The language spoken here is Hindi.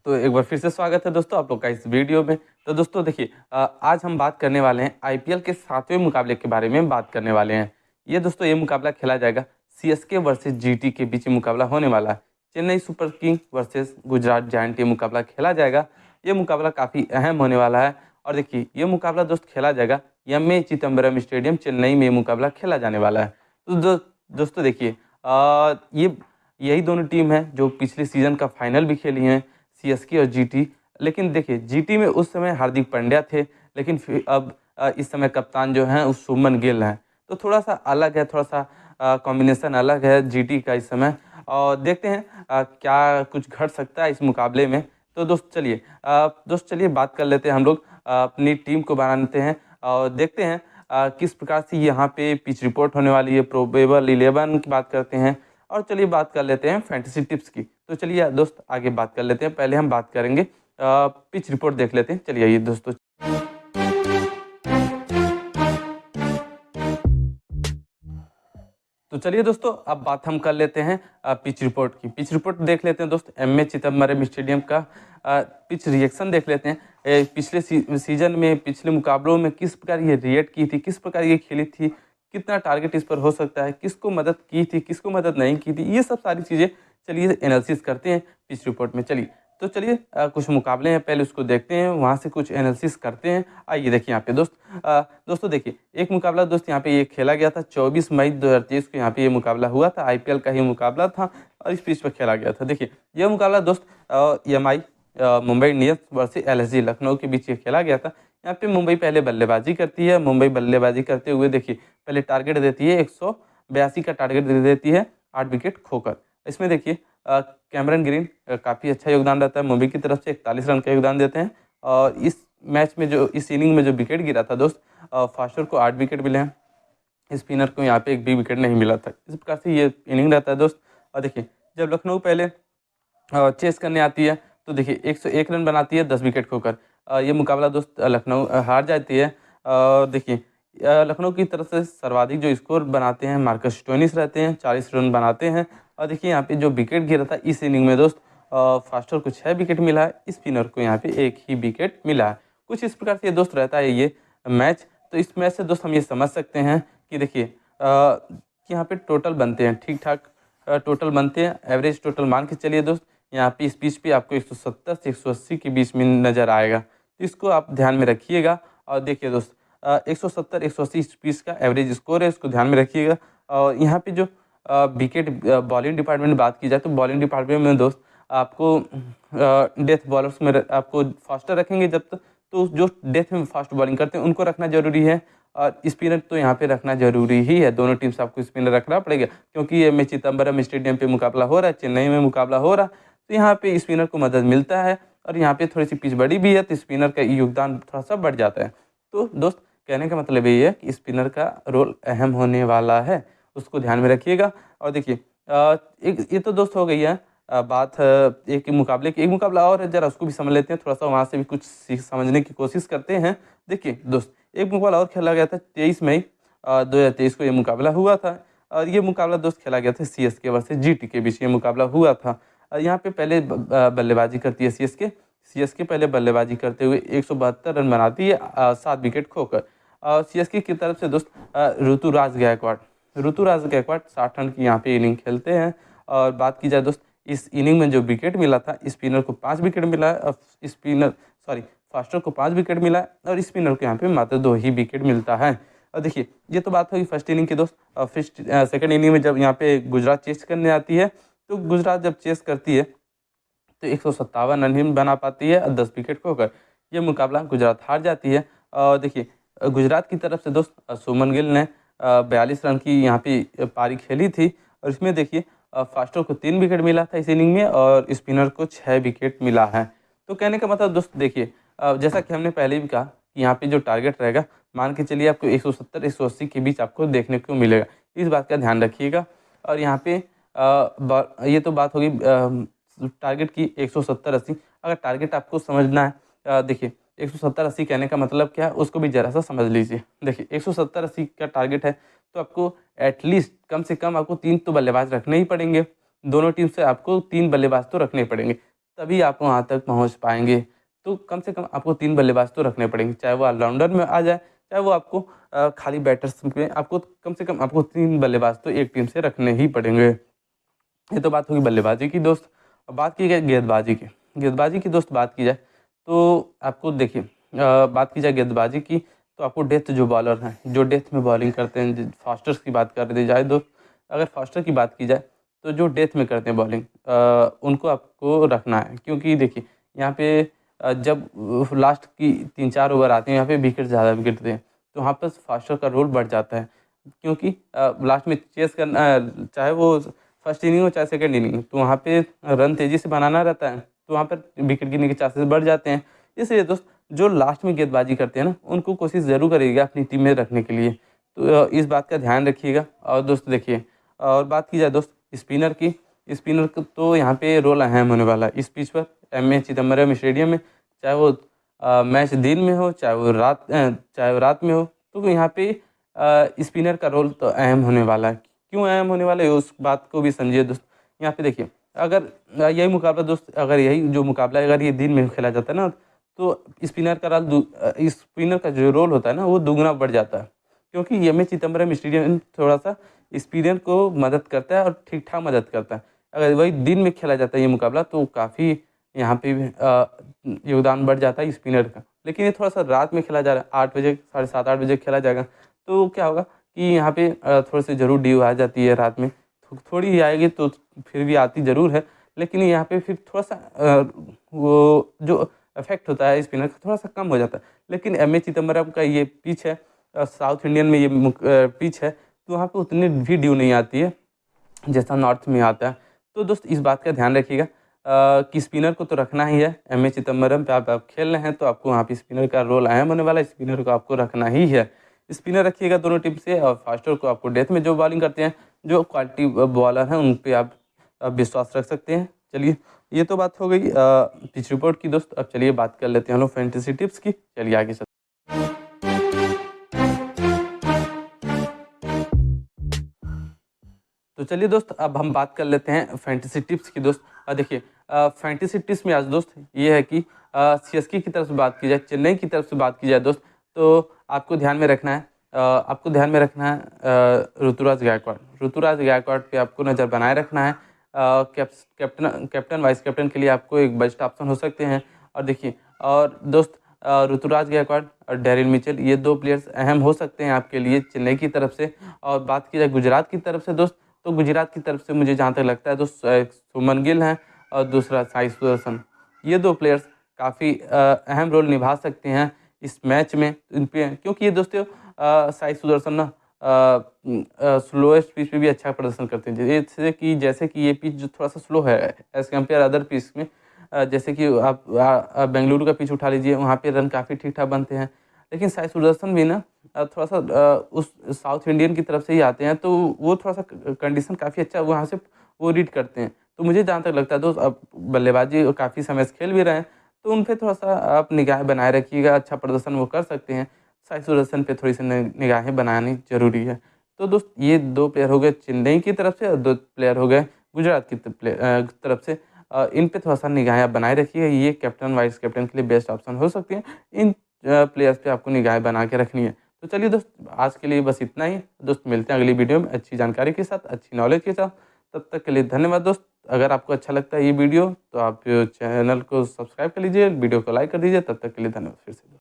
तो एक बार फिर से स्वागत है दोस्तों आप लोग का इस वीडियो में। तो दोस्तों देखिए आज हम बात करने वाले हैं आईपीएल के 7वें मुकाबले के बारे में बात करने वाले हैं। ये मुकाबला खेला जाएगा सीएसके वर्सेस जीटी के बीच मुकाबला होने वाला है। Chennai super king versus Gujarat giant ये मुकाबला खेला जाएगा। ये मुकाबला काफ़ी अहम होने वाला है। और देखिए ये मुकाबला दोस्त खेला जाएगा एम.ए. चिदम्बरम स्टेडियम चेन्नई में ये मुकाबला खेला जाने वाला है। तो दोस्तों देखिए ये यही दोनों टीम है जो पिछले सीज़न का फाइनल भी खेली हैं, सीएसके और जीटी। लेकिन देखिए जीटी में उस समय हार्दिक पांड्या थे, लेकिन फिर अब इस समय कप्तान जो हैं वो शुभमन गिल हैं। तो थोड़ा-सा अलग है, थोड़ा-सा कॉम्बिनेशन अलग है जीटी का इस समय। और देखते हैं क्या कुछ घट सकता है इस मुकाबले में। तो दोस्त चलिए बात कर लेते हैं हम लोग अपनी टीम को बनाते हैं और देखते हैं किस प्रकार से यहाँ पे पिच रिपोर्ट होने वाली है, प्रोबेबल 11 की बात करते हैं। और चलिए बात कर लेते हैं फैंटेसी टिप्स की। तो चलिए दोस्त आगे बात कर लेते हैं। पहले हम बात करेंगे पिच रिपोर्ट देख लेते हैं। चलिए आइए दोस्तों। तो चलिए दोस्तों अब बात हम कर लेते हैं पिच रिपोर्ट की। पिच रिपोर्ट देख लेते हैं दोस्त एम.ए. चिदम्बरम स्टेडियम का पिच रिएक्शन देख लेते हैं। पिछले सीजन में पिछले मुकाबलों में किस प्रकार ये रिएक्ट की थी, किस प्रकार ये खेली थी, कितना टारगेट इस पर हो सकता है, किसको मदद की थी, किसको मदद नहीं की थी, ये सब सारी चीज़ें चलिए एनालिसिस करते हैं पिच रिपोर्ट में। चलिए कुछ मुकाबले हैं पहले उसको देखते हैं, वहाँ से कुछ एनालिसिस करते हैं। आइए देखिए यहाँ पे दोस्तों देखिए एक मुकाबला दोस्त यहाँ पे ये खेला गया था 24 मई 2023 को यहाँ पे ये मुकाबला हुआ था। आईपीएल का ही मुकाबला था और इस पिच पर खेला गया था। देखिए ये मुकाबला दोस्त MI Mumbai Indians versus LSG Lucknow के बीच ये खेला गया था। यहाँ पे मुंबई पहले बल्लेबाजी करती है। मुंबई बल्लेबाजी करते हुए देखिए पहले टारगेट देती है 182 का टारगेट दे देती है 8 विकेट खोकर। इसमें देखिए कैमरन ग्रीन काफ़ी अच्छा योगदान रहता है, मुंबई की तरफ से 41 रन का योगदान देते हैं। और इस मैच में इस इनिंग में जो विकेट गिरा था दोस्त फास्टर को 8 विकेट मिले हैं, स्पिनर को यहाँ पे एक भी विकेट नहीं मिला था। इस प्रकार से ये इनिंग रहता है दोस्त। और देखिए जब लखनऊ पहले चेस करने आती है तो देखिए 101 रन बनाती है 10 विकेट खोकर। ये मुकाबला दोस्त लखनऊ हार जाती है। देखिए लखनऊ की तरफ से सर्वाधिक जो स्कोर बनाते हैं मार्कस स्टोइनिस रहते हैं, 40 रन बनाते हैं। और देखिए यहाँ पे जो विकेट गिरा था इस इनिंग में दोस्त फास्टर को 6 विकेट मिला है, स्पिनर को यहाँ पे 1 ही विकेट मिला है। कुछ इस प्रकार से ये दोस्त रहता है ये मैच। तो इस मैच से दोस्त हम ये समझ सकते हैं कि देखिए कि यहाँ पे टोटल बनते हैं ठीक ठाक टोटल बनते हैं। एवरेज टोटल मान के चलिए दोस्त यहाँ पे इस पिच पे आपको 170 से 180 के बीच में नज़र आएगा। तो इसको आप ध्यान में रखिएगा। और देखिए दोस्त 170 180 इस पिच का एवरेज स्कोर है, इसको ध्यान में रखिएगा। और यहाँ पे जो विकेट बॉलिंग डिपार्टमेंट बात की जाए तो बॉलिंग डिपार्टमेंट में दोस्त आपको डेथ बॉलर्स में आपको फास्टर रखेंगे जब तक, तो जो डेथ में फास्ट बॉलिंग करते हैं उनको रखना जरूरी है। और स्पिनर तो यहाँ पे रखना जरूरी ही है, दोनों टीम से आपको स्पिनर रखना पड़ेगा क्योंकि ये में चिदम्बरम स्टेडियम पे मुकाबला हो रहा है, चेन्नई में मुकाबला हो रहा है। तो यहाँ पे स्पिनर को मदद मिलता है और यहाँ पे थोड़ी सी पिच बड़ी भी है तो स्पिनर का योगदान थोड़ा सा बढ़ जाता है। तो दोस्त कहने का मतलब ये है कि स्पिनर का रोल अहम होने वाला है, उसको ध्यान में रखिएगा। और देखिए एक ये तो दोस्त हो गई है बात एक मुकाबले की। एक मुकाबला और है, जरा उसको भी समझ लेते हैं, थोड़ा सा वहाँ से भी कुछ सीख समझने की कोशिश करते हैं। देखिए दोस्त एक मुकाबला और खेला गया था 23 मई 2023 को ये मुकाबला हुआ था। और ये मुकाबला दोस्त खेला गया था सीएसके वर्सेस जीटी के बीच ये मुकाबला हुआ था। यहाँ पे पहले बल्लेबाजी करती है सीएसके पहले बल्लेबाजी करते हुए 172 रन बनाती है 7 विकेट खोकर। सीएसके की तरफ से दोस्त ऋतुराज गायकवाड़ 60 रन की यहाँ पे इनिंग खेलते हैं। और बात की जाए दोस्त इस इनिंग में जो विकेट मिला था स्पिनर को 5 विकेट मिला है, फास्टर को 5 विकेट मिला है और स्पिनर को यहाँ पे मात्र 2 ही विकेट मिलता है। और देखिए ये तो बात होगी फर्स्ट इनिंग की दोस्त। सेकंड इनिंग में जब यहाँ पे गुजरात चेस करने आती है तो गुजरात जब चेस करती है तो 157 रन ही बना पाती है और 10 विकेट खोकर ये मुकाबला गुजरात हार जाती है। और देखिए गुजरात की तरफ से दोस्त शुभमन गिल ने 42 रन की यहाँ पे पारी खेली थी। और इसमें देखिए फास्टर को 3 विकेट मिला था इस इनिंग में और स्पिनर को 6 विकेट मिला है। तो कहने का मतलब दोस्त देखिए जैसा कि हमने पहले भी कहा कि यहाँ पे जो टारगेट रहेगा मान के चलिए आपको 170 180 के बीच आपको देखने को मिलेगा, इस बात का ध्यान रखिएगा। और यहाँ पे ये तो बात होगी टारगेट की 170-80। अगर टारगेट आपको समझना है देखिए 170-80 कहने का मतलब क्या है उसको भी ज़रा सा समझ लीजिए। देखिए 170-80 का टारगेट है तो आपको एटलीस्ट कम से कम आपको 3 तो बल्लेबाज रखने ही पड़ेंगे। दोनों टीम से आपको 3 बल्लेबाज तो रखने पड़ेंगे, तभी आप वहाँ तक पहुँच पाएंगे। तो कम से कम आपको 3 बल्लेबाज तो रखने पड़ेंगे, चाहे वो ऑलराउंडर में आ जाए, चाहे वो आपको खाली बैटर्स में आपको कम से कम आपको 3 बल्लेबाज तो एक टीम से रखने ही पड़ेंगे। ये तो बात होगी बल्लेबाजी की दोस्त। अब बात की जाए गेंदबाजी की, गेंदबाजी की दोस्त बात की जाए तो आपको देखिए बात की जाए गेंदबाजी की तो आपको डेथ जो बॉलर हैं, जो डेथ में बॉलिंग करते हैं, फास्टर्स की बात कर दी जाए दोस्त, अगर फास्टर की बात की जाए तो जो डेथ में करते हैं बॉलिंग उनको आपको रखना है। क्योंकि देखिए यहाँ पे जब लास्ट की 3-4 ओवर आते हैं, यहाँ पे विकेट ज़्यादा गिरते हैं, तो वहाँ पर फास्टर का रोल बढ़ जाता है। क्योंकि लास्ट में चेस करना चाहे वो फर्स्ट इनिंग हो चाहे सेकंड इनिंग, तो वहाँ पे रन तेज़ी से बनाना रहता है, तो वहाँ पर विकेट गिरने के चांसेस बढ़ जाते हैं। इसलिए दोस्त जो लास्ट में गेंदबाजी करते हैं ना, उनको कोशिश ज़रूर करिएगा अपनी टीम में रखने के लिए। तो इस बात का ध्यान रखिएगा। और दोस्त देखिए, और बात की जाए दोस्त स्पिनर की, स्पिनर का तो यहाँ पे रोल अहम होने वाला है इस पिच पर, एम.ए. चिदम्बरम स्टेडियम में। चाहे वो मैच दिन में हो, चाहे वो रात में हो, तो यहाँ पे स्पिनर का रोल तो अहम होने वाला है। क्यों अहम होने वाला है उस बात को भी समझिए दोस्त। यहाँ पे देखिए, अगर यही मुकाबला दोस्त, अगर यही जो मुकाबला है अगर ये दिन में खेला जाता है ना, तो स्पिनर का जो रोल होता है ना, वो दुगना बढ़ जाता है। क्योंकि एम.ए. चिदम्बरम स्टेडियम थोड़ा सा स्पिनर को मदद करता है और ठीक ठाक मदद करता है। अगर वही दिन में खेला जाता है ये मुकाबला, तो काफ़ी यहाँ पे भी योगदान बढ़ जाता है स्पिनर का। लेकिन ये थोड़ा सा रात में खेला जा रहा है, 8 बजे, साढ़े 7-8 बजे खेला जाएगा, तो क्या होगा कि यहाँ पे थोड़ी सी ज़रूर ड्यू आ जाती है रात में, थोड़ी ही आएगी तो फिर भी आती ज़रूर है। लेकिन यहाँ पे फिर थोड़ा सा वो जो इफेक्ट होता है स्पिनर का थोड़ा सा कम हो जाता है। लेकिन एम.ए. चिदम्बरम का ये पिच है, साउथ इंडियन में ये पिच है, तो वहाँ पे उतनी भी ड्यू नहीं आती है जैसा नॉर्थ में आता है। तो दोस्त इस बात का ध्यान रखिएगा कि स्पिनर को तो रखना ही है। एम.ए. चिदम्बरम पे आप खेल रहे हैं तो आपको वहाँ पे स्पिनर का रोल अहम होने वाला है, स्पिनर को आपको रखना ही है। स्पिनर रखिएगा दोनों टीम से, और फास्टर को आपको डेथ में जो बॉलिंग करते हैं, जो क्वालिटी बॉलर हैं उन पे आप विश्वास रख सकते हैं। चलिए, ये तो बात हो गई पिच रिपोर्ट की दोस्त। अब चलिए बात कर लेते हैं हम लोग फैंटेसी टिप्स की। चलिए आगे चलते तो चलिए दोस्त, अब हम बात कर लेते हैं फैंटेसी टिप्स की दोस्त। देखिए फैंटेसी टिप्स में आज दोस्त ये है कि सीएसके की तरफ से बात की जाए, चेन्नई की तरफ से बात की जाए दोस्त, तो आपको ध्यान में रखना है ऋतुराज गायकवाड़ पे आपको नज़र बनाए रखना है। कैप्टन वाइस कैप्टन के लिए आपको एक बेस्ट ऑप्शन हो सकते हैं। और देखिए, और दोस्त ऋतुराज गायकवाड़ और डेरिल मिचेल, ये 2 प्लेयर्स अहम हो सकते हैं आपके लिए चेन्नई की तरफ से। और बात की जाए गुजरात की तरफ से दोस्त, तो गुजरात की तरफ से मुझे जहाँ तक लगता है दोस्त शुभमन गिल हैं और दूसरा साई सुदर्शन, ये 2 प्लेयर्स काफ़ी अहम रोल निभा सकते हैं इस मैच में इन पे। क्योंकि ये दोस्तों साई सुदर्शन ना स्लोएस्ट पिच पे भी अच्छा प्रदर्शन करते हैं। जैसे कि ये पिच जो थोड़ा सा स्लो है एज़ कम्पेयर अदर पिच में, जैसे कि आप बेंगलुरु का पिच उठा लीजिए, वहाँ पे रन काफ़ी ठीक ठाक बनते हैं। लेकिन साई सुदर्शन भी ना थोड़ा सा उस साउथ इंडियन की तरफ से ही आते हैं, तो वो थोड़ा सा कंडीशन काफ़ी अच्छा वहाँ से वो रीड करते हैं। तो मुझे जहाँ तक लगता है दोस्त, अब बल्लेबाजी काफ़ी समय से खेल भी रहे हैं, तो उन पे थोड़ा सा आप निगाह बनाए रखिएगा, अच्छा प्रदर्शन वो कर सकते हैं। साई सुदर्शन पे थोड़ी सी निगाहें बनानी ज़रूरी है। तो दोस्त ये 2 प्लेयर हो गए चेन्नई की तरफ से और 2 प्लेयर हो गए गुजरात की तरफ से। इन पे थोड़ा सा निगाहें आप बनाए रखिए, ये कैप्टन वाइस कैप्टन के लिए बेस्ट ऑप्शन हो सकती हैं। इन प्लेयर्स पे आपको निगाहें बना के रखनी है। तो चलिए दोस्त, आज के लिए बस इतना ही। दोस्त मिलते हैं अगली वीडियो में अच्छी जानकारी के साथ, अच्छी नॉलेज के साथ। तब तक के लिए धन्यवाद दोस्त। अगर आपको अच्छा लगता है ये वीडियो, तो आप चैनल को सब्सक्राइब कर लीजिए, वीडियो को लाइक कर दीजिए। तब तक के लिए धन्यवाद फिर से।